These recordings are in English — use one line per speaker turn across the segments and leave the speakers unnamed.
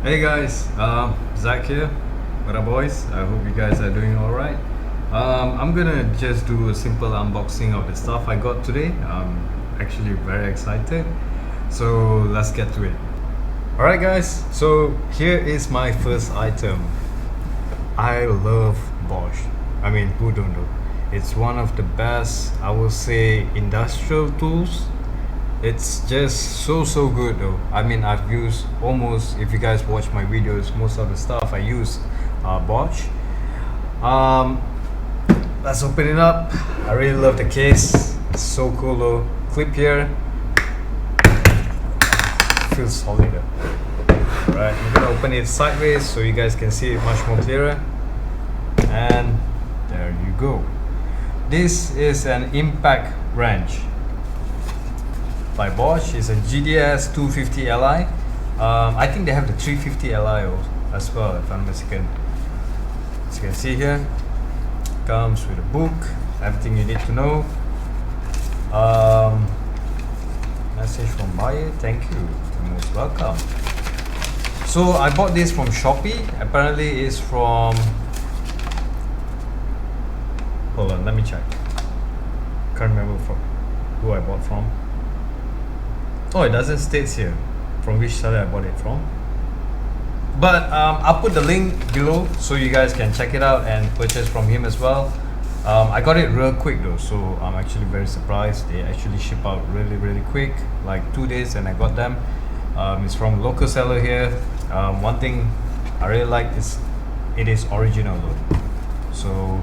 Hey guys, Zach here. What up, boys? I hope you guys are doing alright. I'm gonna just do a simple unboxing of the stuff I got today. I'm actually very excited. So let's get to it. Alright guys, so here is my first item. I love Bosch. I mean, who don't know? It's one of the best, I will say, industrial tools. It's just so good though. I mean, I've used almost, if you guys watch my videos, most of the stuff I use Bosch. Let's open it up. I really love the case. It's so cool though. Clip here. Feels solid though. Alright, I'm gonna open it sideways so you guys can see it much more clearer. And there you go. This is an impact wrench by Bosch. It's a GDS 250 Li. I think they have the 350 Li as well, if I'm not mistaken. As you can see here, comes with a book, everything you need to know. Message from buyer, thank you, you're most welcome. So I bought this from Shopee. Apparently it's from, hold on, let me check. Can't remember from who I bought from. Oh, it doesn't state here from which seller I bought it from. But I'll put the link below so you guys can check it out and purchase from him as well. I got it real quick though, so I'm actually very surprised. They actually ship out really quick, like 2 days, and I got them. It's from a local seller here. One thing I really like is it is original though. So,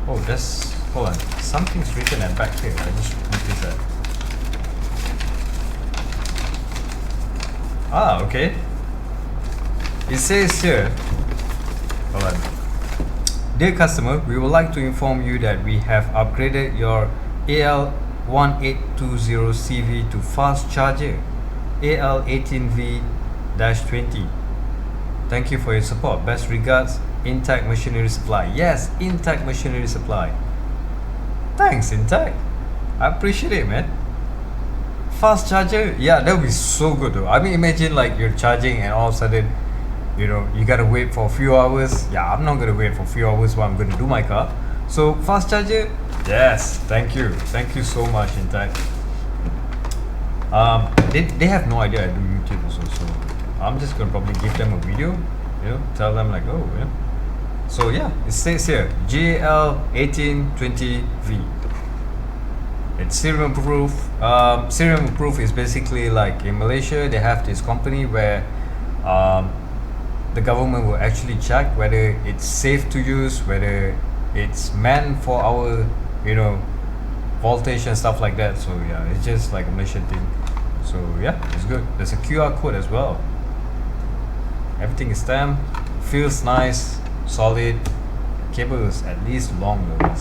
oh, that's, hold on, something's written at back here. I just noticed that. Ah, okay. It says here, hold on. Dear customer, we would like to inform you that we have upgraded your AL1820CV to fast charger AL18V-20. Thank you for your support. Best regards, Intact Machinery Supply. Yes, Intact Machinery Supply. Thanks, Intact. I appreciate it, man. Fast charger, yeah, that would be so good though. I mean, imagine like you're charging and all of a sudden, you know, you gotta wait for a few hours. Yeah, I'm not gonna wait for a few hours while I'm gonna do my car. So fast charger, yes, thank you so much, Intact. They have no idea I do YouTube also, so I'm just gonna probably give them a video, you know, tell them like, oh yeah. So yeah, it says here GL1820V. It's serum proof. Serum proof is basically like in Malaysia they have this company where the government will actually check whether it's safe to use, whether it's meant for our, you know, voltage and stuff like that. So yeah, it's just like a Malaysian thing. So yeah, it's good. There's a QR code as well. Everything is stamped. Feels nice, solid. Cable is at least long though.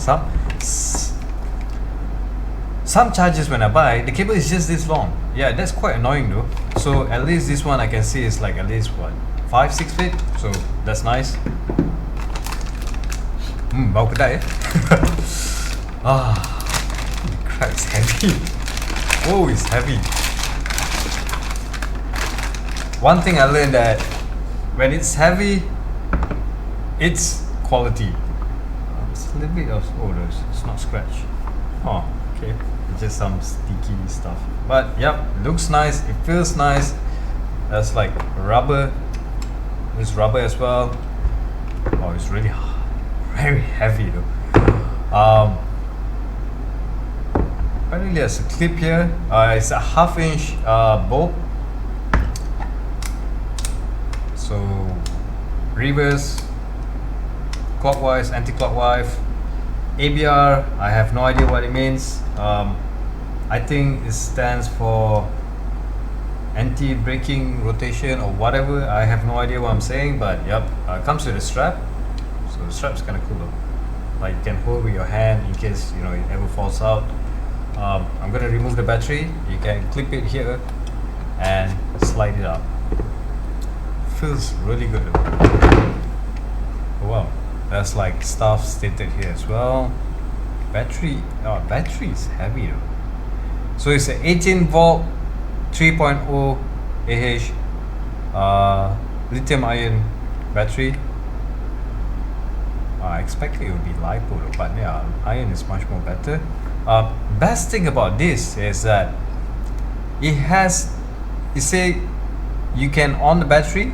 Some chargers when I buy, the cable is just this long. Yeah, that's quite annoying though. So at least this one I can see is like at least what, 5-6 feet. So that's nice. Bau kedai eh. Ah, crap, it's heavy. Whoa, it's heavy. One thing I learned that when it's heavy, it's quality. It's a little bit of, oh, it's not scratch. Oh, okay. It's just some sticky stuff. But yep, it looks nice. It feels nice. That's like rubber. There's rubber as well. Oh, it's really very heavy though. Apparently there's a clip here. It's a 1/2 inch bolt. So reverse, clockwise, anti-clockwise. ABR, I have no idea what it means. I think it stands for anti-braking rotation or whatever. I have no idea what I'm saying, but yep, it comes with a strap. So the strap's kind of cool though. Like you can hold with your hand in case, you know, it ever falls out. I'm gonna remove the battery. You can clip it here and slide it up. Feels really good though. Oh wow. There's like stuff stated here as well. Battery is heavy though. So it's an 18 volt 3.0 AH lithium ion battery. I expected it would be lipo, but yeah, iron is much more better. Best thing about this is that it has, you say you can on the battery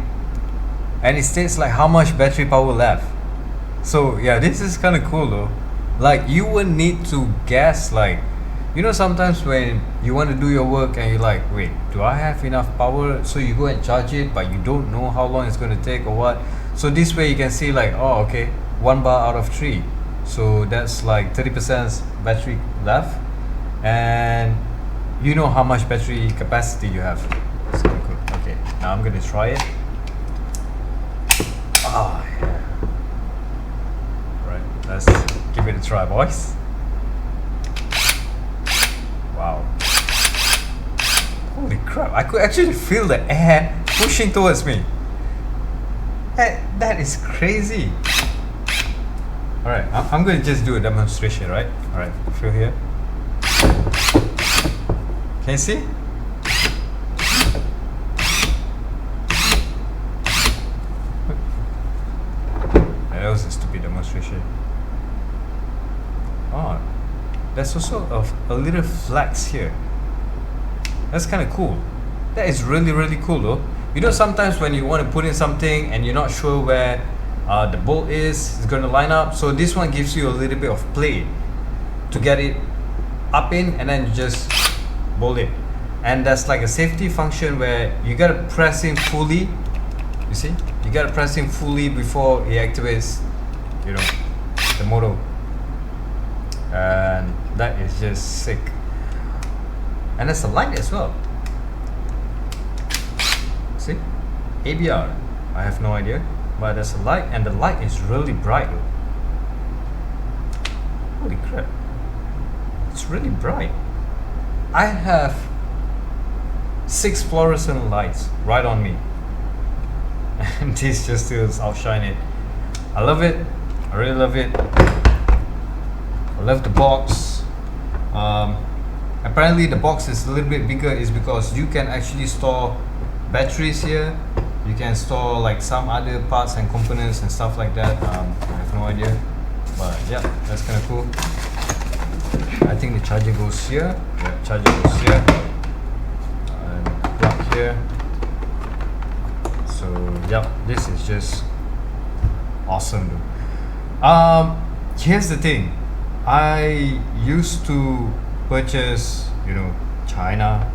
and it states like how much battery power left. So yeah, this is kind of cool though. Like you wouldn't need to guess, like, you know, sometimes when you want to do your work and you're like, wait, do I have enough power? So you go and charge it, but you don't know how long it's going to take or what. So this way you can see like, oh okay, 1 bar out of 3, so that's like 30% battery left, and you know how much battery capacity you have. It's kind of cool. Okay, now I'm gonna try it. Yeah. Right, let's give it a try, boys. Wow, holy crap, I could actually feel the air pushing towards me. That is crazy. Alright, I'm going to just do a demonstration, right? Alright, feel here. Can you see? That was a stupid demonstration. Oh, there's also a little flex here. That's kind of cool. That is really, really cool though. You know, sometimes when you want to put in something and you're not sure where the bolt is going to line up, so this one gives you a little bit of play to get it up in, and then you just bolt it. And that's like a safety function where you gotta press in fully. You see, you gotta press in fully before it activates, you know, the motor. And that is just sick. And there's a light as well. See, ABR, I have no idea. But there's a light, and the light is really bright. Holy crap, it's really bright. I have 6 fluorescent lights right on me, and this just still outshine it. I love it. I really love it. I love the box. Apparently the box is a little bit bigger is because you can actually store batteries here. You can store like some other parts and components and stuff like that. I have no idea, but yeah, that's kind of cool. I think the charger goes here. Yeah, charger goes here, and plug here. So yeah, this is just awesome. Here's the thing. I used to purchase, you know, China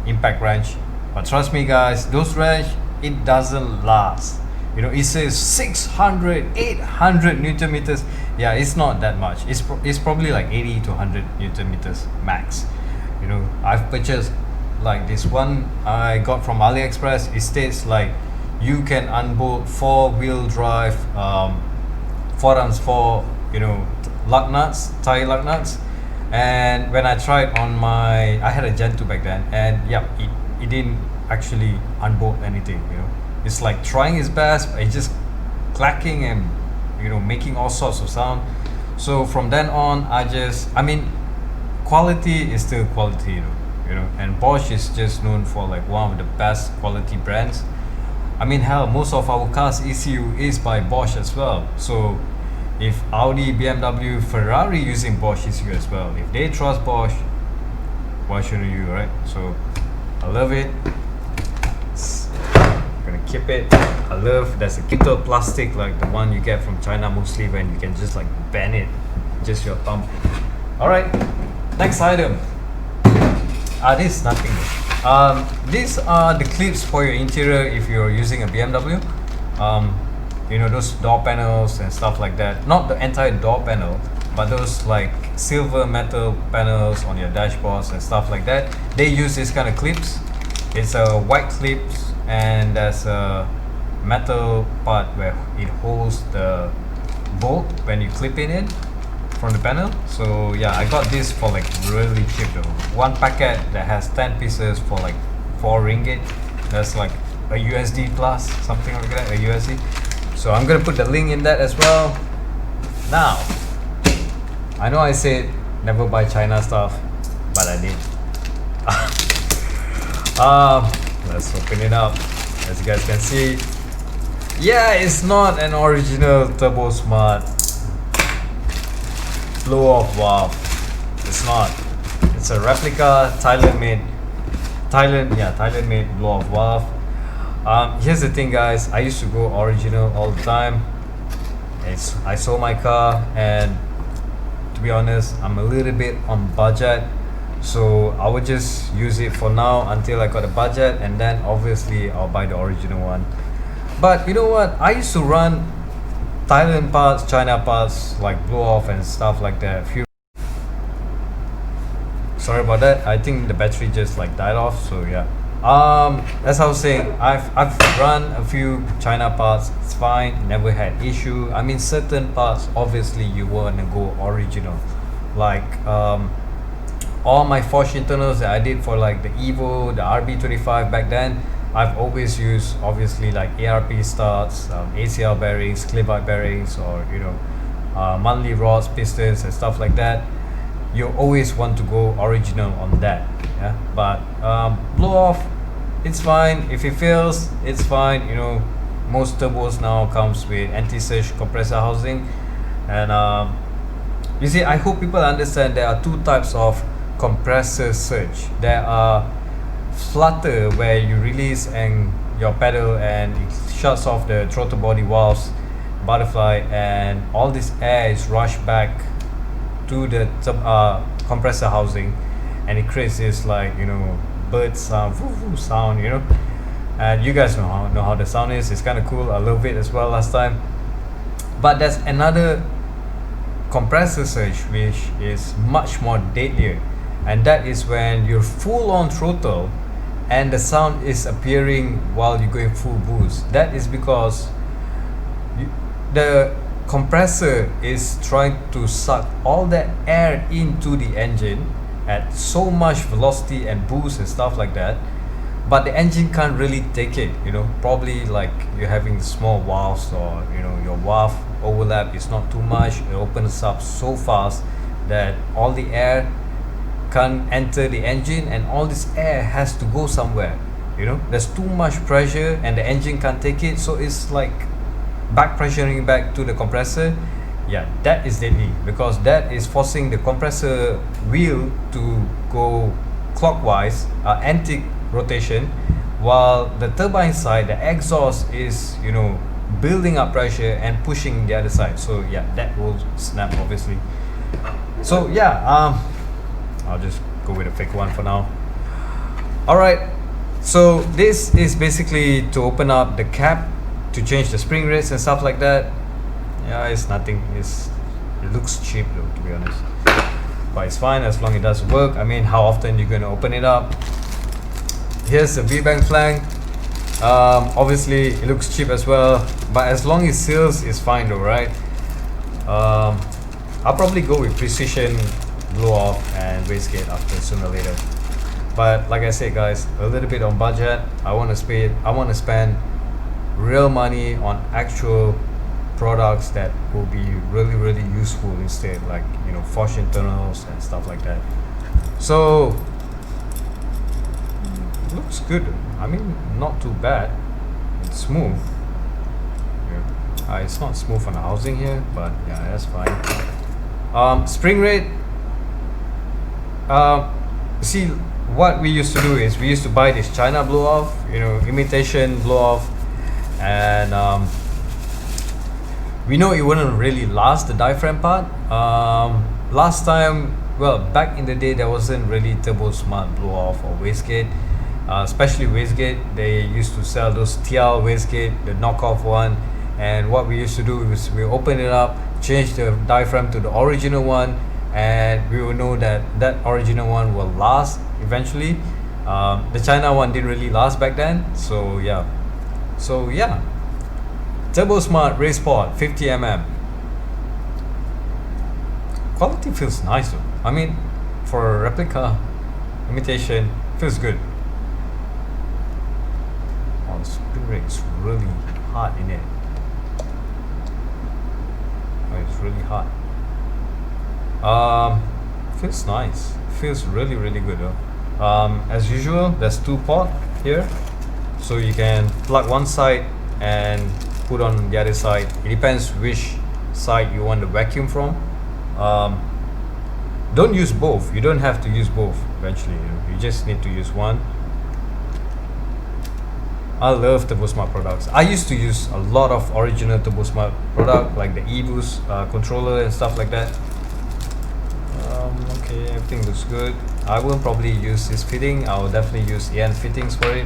impact wrench. But trust me guys, those wrench, it doesn't last. You know, it says 600, 800 Newton meters. Yeah, it's not that much. It's probably like 80 to 100 Newton meters max. You know, I've purchased like this one I got from AliExpress. It states like you can unbolt 4-wheel drive 4x4, you know, lug nuts, tire lug nuts. And when I tried on my, I had a Gen 2 back then, and yeah, it didn't actually unbolt anything, you know. It's like trying its best, but it's just clacking and, you know, making all sorts of sound. So from then on, I mean, quality is still quality, you know, and Bosch is just known for like one of the best quality brands. I mean, hell, most of our cars ECU is by Bosch as well. So if Audi, BMW, Ferrari using Bosch ECU as well, if they trust Bosch, why shouldn't you, right? So I love it. I'm gonna keep it. I love there's a keto plastic like the one you get from China mostly, when you can just like bend it, just your thumb. All right, next item. This is nothing. These are the clips for your interior if you're using a BMW. You know, those door panels and stuff like that. Not the entire door panel, but those like silver metal panels on your dashboards and stuff like that. They use this kind of clips. It's a white clips, and there's a metal part where it holds the bolt when you clip it in from the panel. So yeah, I got this for like really cheap though. One packet that has 10 pieces for like 4 ringgit. That's like a USD plus, something like that, a USD. So I'm gonna put the link in that as well. Now, I know I said never buy China stuff, but I did. Let's open it up. as you guys can see. Yeah, it's not an original Turbosmart blow-off valve. It's not. It's a replica Thailand made blow-off valve. Here's the thing, guys. I used to go original all the time. I sold my car, and to be honest, I'm a little bit on budget, so I would just use it for now until I got a budget, and then obviously I'll buy the original one. But you know what? I used to run Thailand parts, China parts, like blow-off and stuff like that. Sorry about that. I think the battery just like died off. So yeah. As I was saying, I've run a few China parts. It's fine. Never had issue. I mean, certain parts obviously you wanna go original. Like all my Bosch internals that I did for like the Evo, the RB25 back then, I've always used obviously like ARP starts, ACL bearings, clip-out bearings, or you know, monthly rods, pistons, and stuff like that. You always want to go original on that. Yeah, but blow off, it's fine. If it fails, it's fine. You know, most turbos now comes with anti-surge compressor housing, and you see, I hope people understand there are two types of compressor surge. There are flutter, where you release and your pedal and it shuts off the throttle body valves, butterfly, and all this air is rushed back to the compressor housing, and it creates this like, you know, bird sound, sound, you know, and you guys know how the sound is. It's kind of cool. I love it as well last time. But there's another compressor surge which is much more deadlier, and that is when you're full on throttle and the sound is appearing while you're going full boost. That is because the compressor is trying to suck all that air into the engine at so much velocity and boost and stuff like that, but the engine can't really take it. You know, probably like you're having small valves, or you know, your valve overlap is not too much. It opens up so fast that all the air can't enter the engine, and all this air has to go somewhere. You know, there's too much pressure and the engine can't take it, so it's like back pressuring back to the compressor. Yeah, that is deadly, because that is forcing the compressor wheel to go clockwise, anti-rotation, while the turbine side, the exhaust is, you know, building up pressure and pushing the other side. So yeah, that will snap obviously. So yeah, I'll just go with a fake one for now. Alright, so this is basically to open up the cap, to change the spring rates and stuff like that. Yeah, it's nothing. It looks cheap though, to be honest, but it's fine as long as it does work. I mean, how often you're gonna open it up? Here's the V-bank flank. Obviously it looks cheap as well, but as long as it seals, it's fine though, right? I'll probably go with precision blow off and wastegate after, sooner or later. But like I said, guys, a little bit on budget. I want to spend real money on actual products that will be really useful instead, like, you know, Bosch internals and stuff like that. So looks good. I mean, not too bad. It's smooth. Yeah. It's not smooth on the housing here, but yeah, that's fine. Spring rate. See, what we used to do is we used to buy this China blow off, you know, imitation blow off, and we know it wouldn't really last, the diaphragm part. Last time, well, back in the day, there wasn't really Turbosmart blow off or wastegate, especially wastegate. They used to sell those TL wastegate, the knockoff one, and what we used to do is we open it up, change the diaphragm to the original one, and we will know that that original one will last eventually. The China one didn't really last back then, so yeah. Turbosmart Raceport 50mm. Quality feels nice though. I mean, for a replica imitation, feels good. Oh, the spring rate is really hot in it. Oh, it's really hot. Feels nice. Feels really good though. As usual, there's two port here. so you can plug one side and put on the other side. It depends which side you want the vacuum from. Don't use both. You don't have to use both eventually. You just need to use one. I love Turbosmart products. I used to use a lot of original Turbosmart product like the eBoost controller and stuff like that. Okay, everything looks good. I will probably use this fitting. I will definitely use the end fittings for it.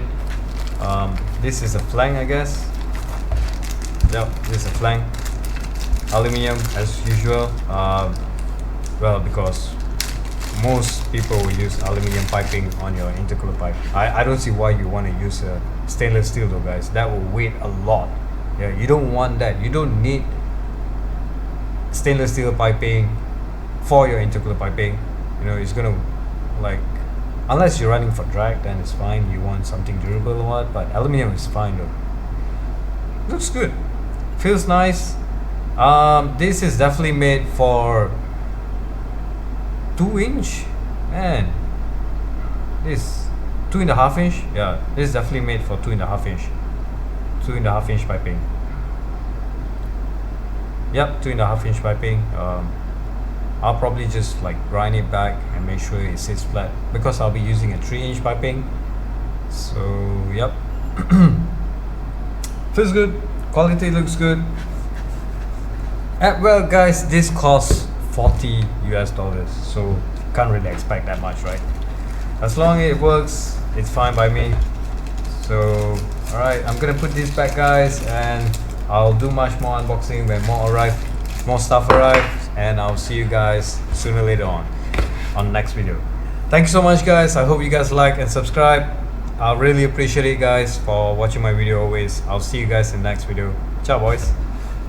This is a flank, I guess. Yep, this is a flank. Aluminium as usual. Well, because most people will use aluminium piping on your intercooler pipe. I don't see why you want to use stainless steel though, guys. That will weigh a lot. Yeah, you don't want that. You don't need stainless steel piping for your intercooler piping. You know, it's gonna, like, unless you're running for drag, then it's fine. You want something durable or what, but aluminium is fine though. Looks good, feels nice. This is definitely made for 2-inch. Man, this 2.5 inch. Yeah, this is definitely made for 2.5 inch. 2.5 inch piping. Yep, 2.5 inch piping. I'll probably just like grind it back and make sure it sits flat because I'll be using a 3-inch piping. So yep. Feels good, quality looks good. Well guys, this costs $40 US, so can't really expect that much, right? As long as it works, it's fine by me. So alright, I'm gonna put this back, guys, and I'll do much more unboxing when more stuff arrives, and I'll see you guys sooner or later on next video. Thank you so much, guys. I hope you guys like and subscribe. I really appreciate it, guys, for watching my video always. I'll see you guys in the next video. Ciao, boys.